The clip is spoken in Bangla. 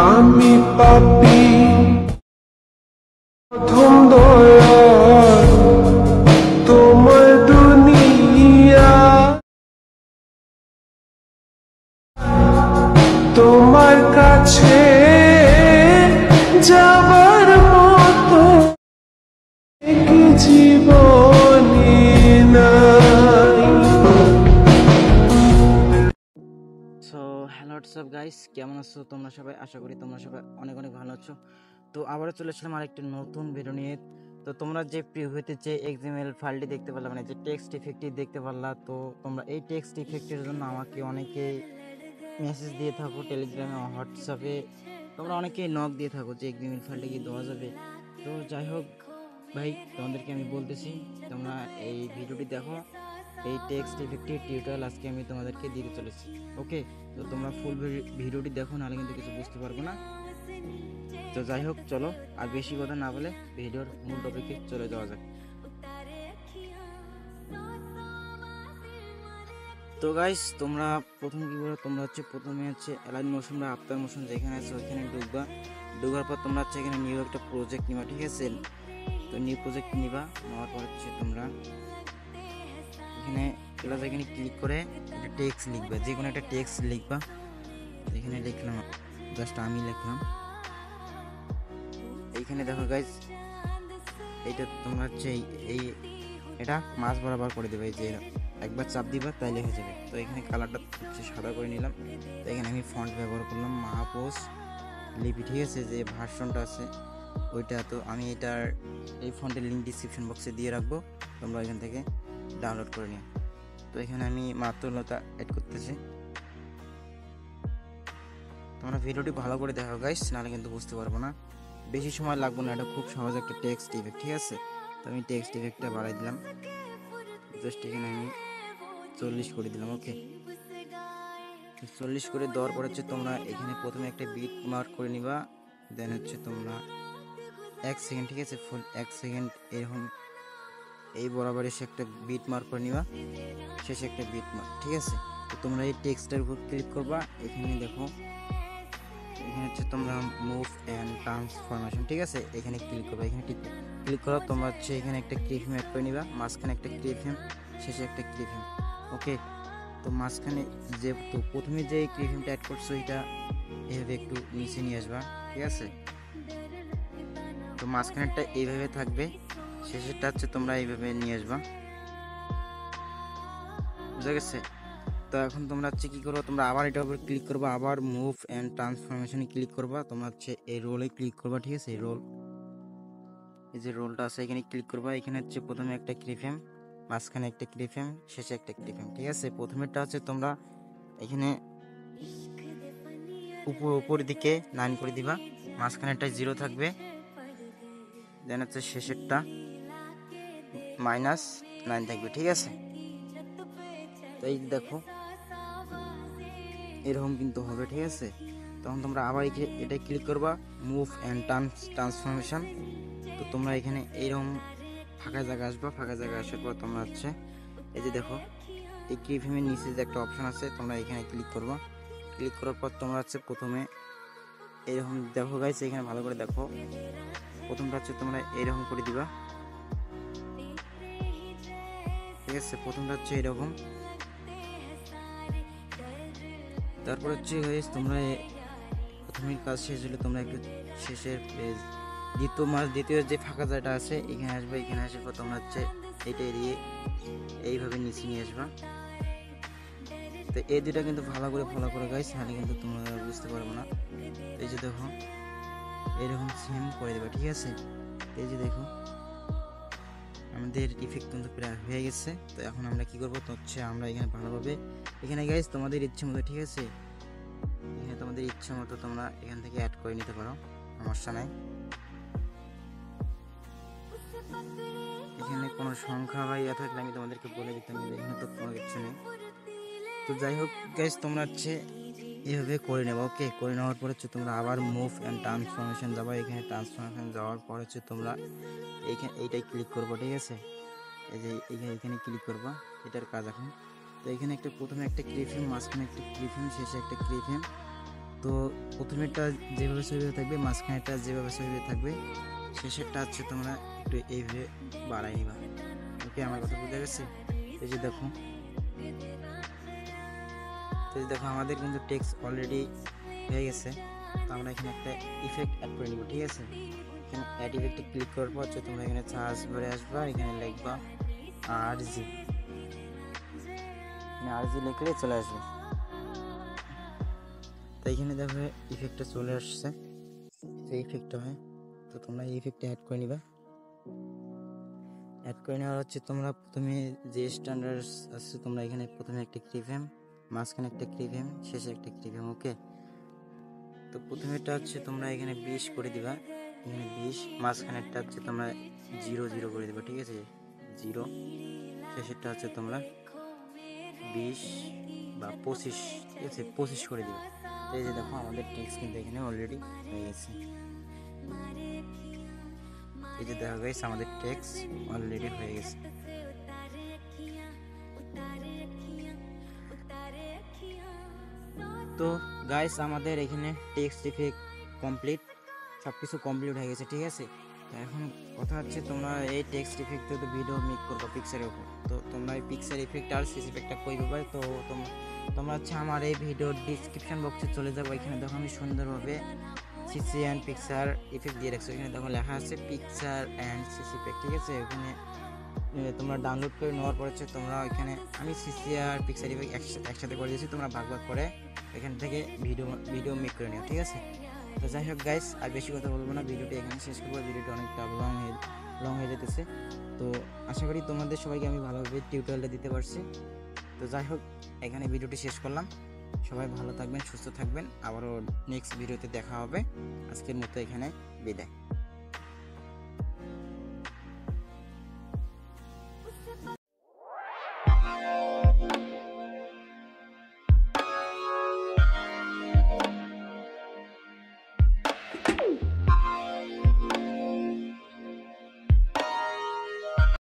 আমি পাপি প্রথম দয়াল তোমার দুনিয়া তোমার কাছে যাবার মতো কি জীবনে নাই। সো হ্যালো হোয়াটসঅ্যাপ গাইস, কেমন আছো তোমরা সবাই? আশা করি তোমরা সবাই অনেক অনেক ভালো আছো। তো আবারও চলে আসলাম আরেকটি নতুন ভিডিও নিয়ে। তো তোমরা যে প্রিভিউতে যে এক্সএমএল ফাইলটি দেখতে পারলা, মানে যে টেক্সট ইফেক্টটি দেখতে পারলা, তো তোমরা এই টেক্সট ইফেক্টের জন্য আমাকে অনেকে মেসেজ দিয়ে থাকো টেলিগ্রামে, হোয়াটসঅ্যাপে, তোমরা অনেকেই নক দিয়ে থাকো যে এক্সএমএল ফাইলটা কি দেওয়া যাবে। তো যাই হোক ভাই, তোমাদেরকে আমি বলতেছি তোমরা এই ভিডিওটি দেখো। এই টেক্সট ইফেক্টের টিউটোরিয়াল আজকে আমি তোমাদেরকে দিতে চলেছি। ওকে, তো তোমরা ফুল ভিডিওটি দেখো, নাহলে কিন্তু কিছু বুঝতে পারবো না। তো যাই হোক, চলো আর বেশি কথা না বলে ভিডিওর মূল টপিকে চলে যাওয়া যাক। তো গাইস, তোমরা প্রথম কি করো, তোমরা প্রথমে অ্যালাইন মোশন বা আফটার মোশন যেখানে আছে ওইখানে ঢুকবার পর তোমরা এখানে নিউ একটা প্রজেক্ট নিবা, ঠিক আছে? তো নিউ প্রজেক্ট নিবা, নেওয়ার পর তোমরা এখানে এখানে ক্লিক করে একটা টেক্সট লিখবা, যে কোনো একটা টেক্সট লিখবা। এখানে লিখলাম, জাস্ট আমি লিখলাম। এইখানে দেখো গাইস, এইটা তোমরা এই এটা মাছ বরাবর করে দেবে, যে একবার চাপ দিবা তাইলে হয়ে যাবে। তো এখানে কালারটা সাদা করে নিলাম। তো এখানে আমি ফন্ট ব্যবহার করলাম মাহাপোস লিপি, ঠিক আছে? যে ভার্সনটা আছে ওইটা। তো আমি এটার এই ফন্টের লিঙ্ক ডিসক্রিপশন বক্সে দিয়ে রাখবো, তোমরা এখান থেকে ডাউনলোড করে নিও। তো এখানে আমি মাত্রলতা অ্যাড করতেছি। তোমরা ভিডিওটি ভালো করে দেখো গাইস, নাহলে কিন্তু বুঝতে পারবো না। বেশি সময় লাগবে না, এটা খুব সহজ একটা টেক্সট ইফেক্ট, ঠিক আছে? তো আমি টেক্সট ইফেক্টটা বাড়াই দিলাম, জাস্ট এখানে আমি 40 করে দিলাম। ওকে, 40 করে দেওয়ার পর তোমরা এখানে প্রথমে একটা বিট মার্ক করে নিবা। দেন তোমরা 1 সেকেন্ড, ঠিক আছে? ফুল 1 সেকেন্ড এরকম এই বরাবর এসে একটা বিট মার্ক করে নিবা, শেষে একটা বিট মার্ক, ঠিক আছে? তো তোমরা এই টেক্সটের উপর ক্লিক করবা। এখানে দেখো, এখানে তোমরা মুভ অ্যান্ড ট্রান্সফরমেশন, ঠিক আছে? এখানে ক্লিক করবা। এখানে ক্লিক করা তোমরা এখানে একটা ক্রিফ্রেম অ্যাড করে নিবা, মাঝখানে একটা ক্রিফ্রেম, শেষে একটা ক্রিফ্রেম। ওকে, তো মাঝখানে যে তো প্রথমে যে ক্রিফ্রেমটা অ্যাড করছো এটা এভাবে একটু নিচে নিয়ে আসবা, ঠিক আছে? তো মাঝখানেরটা এইভাবে থাকবে, শেষেরটা তোমরা এইভাবে নিয়ে আসবা, বুঝা গেছে? তো এখন তোমরা কি করবো, তোমরা আবার এটার উপর ক্লিক করবা, আবার মুভ অ্যান্ড ট্রান্সফরমেশনে ক্লিক করবা। তোমরা এই রোলে ক্লিক করবা, ঠিক আছে? এই রোল, এই যে রোলটা আছে এখানে ক্লিক করবা। এখানে প্রথমে একটা ক্রিফ্রেম, মাঝখানে একটা ক্রিফ্রেম, শেষে একটা ক্রিফ্রেম, ঠিক আছে? প্রথমেরটা তোমরা এখানে উপরের দিকে 9 করে দিবা, মাঝখানেরটা 0 থাকবে, দেন শেষেরটা -9 থাকবে, ঠিক আছে? তো এই দেখো এরকম কিন্তু হবে, ঠিক আছে? তখন তোমরা আবার এটা ক্লিক করবা, মুভ অ্যান্ড ট্রান্সফরমেশন। তো তোমরা এখানে এইরকম ফাঁকা জায়গা আসবা, ফাঁকা জায়গা আসার পর তোমরা এই যে দেখো এই কিফ্রেমের নিচে যে একটা অপশন আছে, তোমরা এখানে ক্লিক করবা। ক্লিক করার পর তোমরা প্রথমে এইরকম দেখো গাইস, এখানে ভালো করে দেখো, প্রথমটা তোমরা এইরকম করে দিবা, ঠিক আছে? প্রথমটা এরকম, তারপর তোমরা প্রথমের কাজ শেষ হলে তোমরা একটু শেষের দ্বিতীয় যে ফাঁকা জায়গাটা আছে এখানে আসবে। এখানে আসার পর তোমরা এইটা এড়িয়ে এইভাবে নিচে নিয়ে আসবা। তো এই দুটা কিন্তু ভালো করে ফলো করে গাইস, নাহলে কিন্তু তোমরা বুঝতে পারবো না। এই যে দেখো এরকম সেম করে দেবা, ঠিক আছে? এই যে দেখো আমাদের ইফেক্ট কিন্তু প্রায় হয়ে গেছে। তো এখন আমরা কি করবো, তো আমরা এখানে ভালোভাবে এখানে গাইস তোমাদের ইচ্ছে মতো, ঠিক আছে? এখানে তোমাদের ইচ্ছে মতো তোমরা এখান থেকে অ্যাড করে নিতে পারো, সমস্যা নাই। এখানে কোনো সংখ্যা বা ইয়ে থাকলে আমি তোমাদেরকে বলে দিতাম, এখানে তো কোনো কিছু নেই। তো যাই হোক গাইস, তোমরা এভাবে করে নেবো। ওকে, করে নেওয়ার পর তোমরা আবার মুভ অ্যান্ড ট্রান্সফরমেশন যাবা। এখানে ট্রান্সফরমেশন যাওয়ার পর তোমরা এইটাই ক্লিক করবো, ঠিক আছে। এই যে এখানে ক্লিক করবো, এটার কাজ এখন। তো এখানে প্রথমে একটা ক্লিপফ্রেম, মাঝখানে একটা ক্লিপফ্রেম, শেষে একটা ক্লিপফ্রেম। তো প্রথমেরটা যেভাবে ছবি থাকবে, মাঝখানেরটা যেভাবে ছবি থাকবে, শেষেরটা হচ্ছে তোমরা একটু এইভাবে বাড়াই নিবা। ওকে, আমার কথা বুঝে গেছে? এই যে দেখো, আমাদের কিন্তু টেক্সট অলরেডি হয়ে গেছে। তো আমরা এখানে একটা ইফেক্ট অ্যাড করে নিব, ঠিক আছে। এখানে অ্যাড ইফেক্টে ক্লিক করার পর হচ্ছে তোমরা এখানে সার্চ বারে আসবা, এখানে লিখবা আরজি, আরজি লিখলে চলে আসবে। তো এখানে দেখো ইফেক্টটা চলে আসছে, যে ইফেক্টটা হয়। তো তোমরা এই ইফেক্টটা অ্যাড করে নিবা। অ্যাড করে নেওয়ার হচ্ছে তোমরা প্রথমে যে স্ট্যান্ডার্ড আছে, তোমরা এখানে প্রথমে একটা ক্লিপফ্রেম, মাঝখানে একটা ক্লিপফ্রেম, শেষে একটা ক্লিপফ্রেম। ওকে, তো প্রথমেটা হচ্ছে তোমরা এখানে 20 করে দিবা, এখানে 20, মাঝখানেরটা হচ্ছে তোমরা 0 0 করে দিবা, ঠিক আছে, 0। শেষেরটা হচ্ছে তোমরা 20 বা 25, ঠিক আছে, 25 করে দিবা। তো এই যে দেখো আমাদের টেক্সট কিন্তু এখানে অলরেডি হয়ে গেছে। এই যে দেখো গাইস, আমাদের টেক্সট অলরেডি হয়ে গেছে। তো গাইস, আমাদের এখানে টেক্সট ইফেক্ট কমপ্লিট, সব কিছু কমপ্লিট হয়ে গেছে, ঠিক আছে। তো এখন কথা হচ্ছে তোমরা এই টেক্সট ইফেক্টে তো ভিডিও মেক করবো পিকচারের উপর। তো তোমরা এই পিকচার ইফেক্ট আর সিস ইফেক্টটা কই পাবে? তো তোমরা হচ্ছে আমার এই ভিডিওর ডিসক্রিপশন বক্সে চলে যাবো। এখানে দেখো আমি সুন্দরভাবে সিসি অ্যান্ড পিকচার ইফেক্ট দিয়ে রাখছি। এখানে দেখো লেখা আছে পিকচার অ্যান্ড সিসি ইফেক্ট, ঠিক আছে। ওখানে তোমরা ডাউনলোড করে নেওয়ার পর হচ্ছে তোমরা ওইখানে আমি সিসি আর পিকচার ইফেক্ট একসাথে করে দিয়েছি, তোমরা ভাগ করে এখান থেকে ভিডিও মেক করে নিও, ঠিক আছে। তো যাই হোক গাইস, আর বেশি কথা বলবো না, ভিডিওটি এখানে শেষ করবো। ভিডিওটি অনেকটা লং হয়ে যেতেছে। তো আশা করি তোমাদের সবাইকে আমি ভালোভাবে টিউটোরিয়ালটা দিতে পারছি। তো যাই হোক, এখানে ভিডিওটি শেষ করলাম। সবাই ভালো থাকবেন, সুস্থ থাকবেন, আবারও নেক্সট ভিডিওতে দেখা হবে। আজকের মতো এখানে বিদায়।